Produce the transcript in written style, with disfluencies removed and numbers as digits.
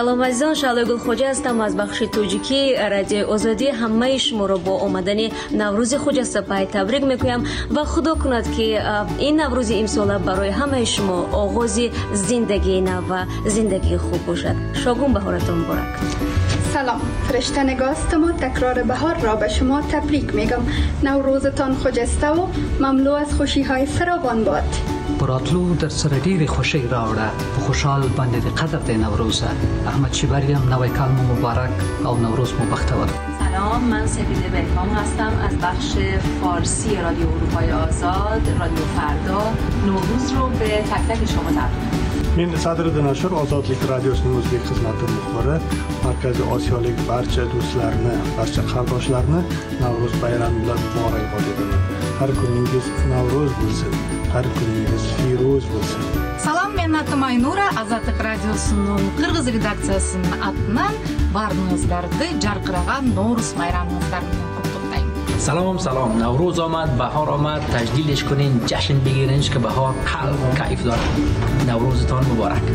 سلام عزیزان، شعله گلخوجه هستم از بخش توجیکی رادیو آزادی. همه شما را با آمدن نوروز خجسته پای تبریک میگویم و خدا کند که این نوروز امسال برای همه شما آغاز زندگی نو و زندگی خوب باشد. شاگون بهارتون مبارک. سلام، فرشته نگاستم و تکرار بهار را به شما تبریک میگم. نوروزتان خجسته و مملو از خوشی های فراوان باد. براتلو در سردیر خوشی راوړه و خوشحال باندې قدر دی نوروزه. احمد شیبریم نوی کال مبارک او نوروز مو بختور. سلام، من سپیده بلکام هستم از بخش فارسی رادیو اروپای آزاد، رادیو فردا. نوروز رو به تک تک شما تبریک. من صدر نشر ozodlik radiosunun o'zbek xizmati muxbiri Markaziy Osiyolik barcha do'stlarni, barcha qardoshlarni Navro'z bayrami bilan muborakbod etaman. Har kuningiz Navro'z bo'lsin, har kuningiz Firo'z bo'lsin. Salom, men Aynura, Azatlik radiosunun Qirg'iz redaksiyasining атынан barningizlarni jarqiragan Navro'z bayramingizni qutlaqlayman. سلام، نوروز آمد، بهار آمد، تجلیلش کنین، جشن بگیرین که بهار قلب کیف داره. نوروزتان مبارک.